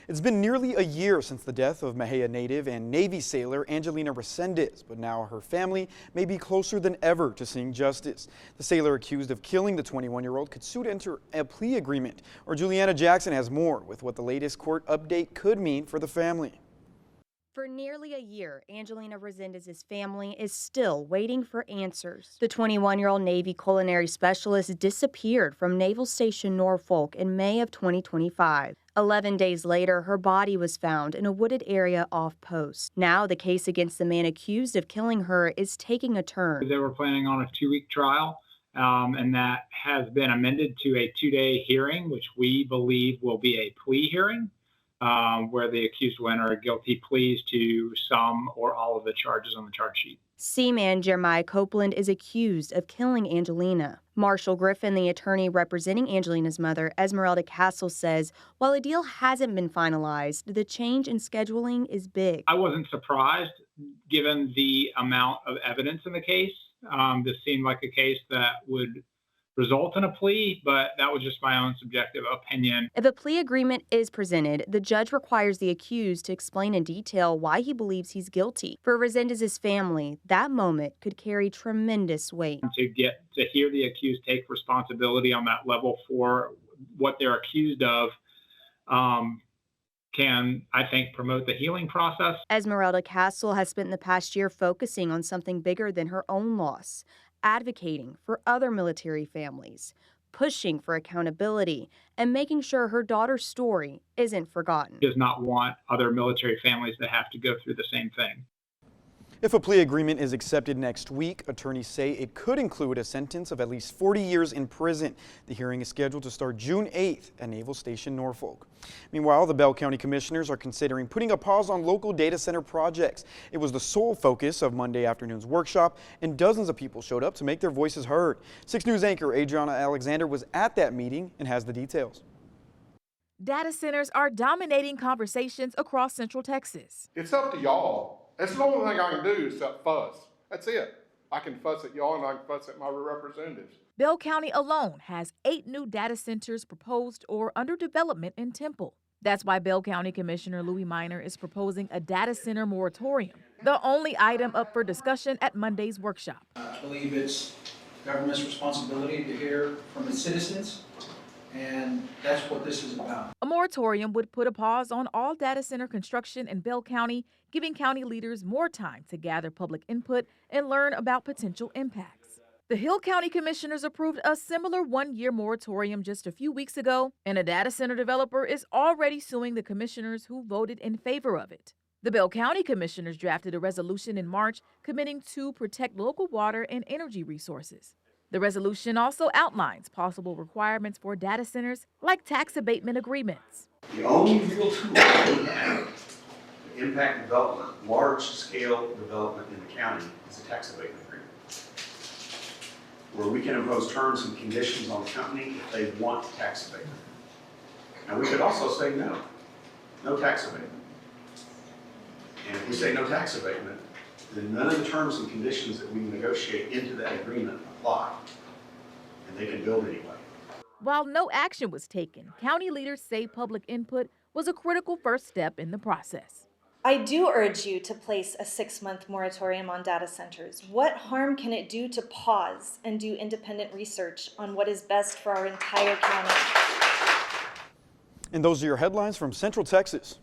It's been nearly a year since the death of Mexia native and Navy sailor Angelina Resendez, but now her family may be closer than ever to seeing justice. The sailor accused of killing the 21-year-old could soon enter a plea agreement. Or Juliana Jackson has more with what the latest court update could mean for the family. For nearly a year, Angelina Resendez's family is still waiting for answers. The 21-year-old Navy culinary specialist disappeared from Naval Station Norfolk in May of 2025. 11 days later, her body was found in a wooded area off post. Now, the case against the man accused of killing her is taking a turn. They were planning on a 2-week trial, and that has been amended to a 2-day hearing, which we believe will be a plea hearing. Where the accused will enter guilty pleas to some or all of the charges on the charge sheet. Seaman Jeremiah Copeland is accused of killing Angelina. Marshall Griffin, the attorney representing Angelina's mother, Esmeralda Castle, says while a deal hasn't been finalized, the change in scheduling is big. I wasn't surprised given the amount of evidence in the case. This seemed like a case that would result in a plea, but that was just my own subjective opinion. If a plea agreement is presented, the judge requires the accused to explain in detail why he believes he's guilty. For Resendez's family, that moment could carry tremendous weight. To get to hear the accused take responsibility on that level for what they're accused of can, I think, promote the healing process. Esmeralda Castle has spent the past year focusing on something bigger than her own loss, advocating for other military families, pushing for accountability, and making sure her daughter's story isn't forgotten. Does not want other military families to have to go through the same thing. If a plea agreement is accepted next week, attorneys say it could include a sentence of at least 40 years in prison. The hearing is scheduled to start June 8th at Naval Station Norfolk. Meanwhile, the Bell County Commissioners are considering putting a pause on local data center projects. It was the sole focus of Monday afternoon's workshop, and dozens of people showed up to make their voices heard. 6 News anchor Adriana Alexander was at that meeting and has the details. Data centers are dominating conversations across Central Texas. It's up to y'all. That's the only thing I can do is fuss. That's it. I can fuss at y'all and I can fuss at my representatives. Bell County alone has 8 new data centers proposed or under development in Temple. That's why Bell County Commissioner Louis Minor is proposing a data center moratorium, the only item up for discussion at Monday's workshop. I believe it's government's responsibility to hear from its citizens, and that's what this is about. A moratorium would put a pause on all data center construction in Bell County, giving county leaders more time to gather public input and learn about potential impacts. The Hill County Commissioners approved a similar 1-year moratorium just a few weeks ago, and a data center developer is already suing the commissioners who voted in favor of it. The Bell County Commissioners drafted a resolution in March committing to protect local water and energy resources. The resolution also outlines possible requirements for data centers like tax abatement agreements. The only real tool we have to impact development, large-scale development in the county, is a tax abatement agreement, where we can impose terms and conditions on the company if they want tax abatement. Now, we could also say no tax abatement. And if we say no tax abatement, then none of the terms and conditions that we negotiate into that agreement apply, and they can build anyway. While no action was taken, county leaders say public input was a critical first step in the process. I do urge you to place a 6-month moratorium on data centers. What harm can it do to pause and do independent research on what is best for our entire county? And those are your headlines from Central Texas.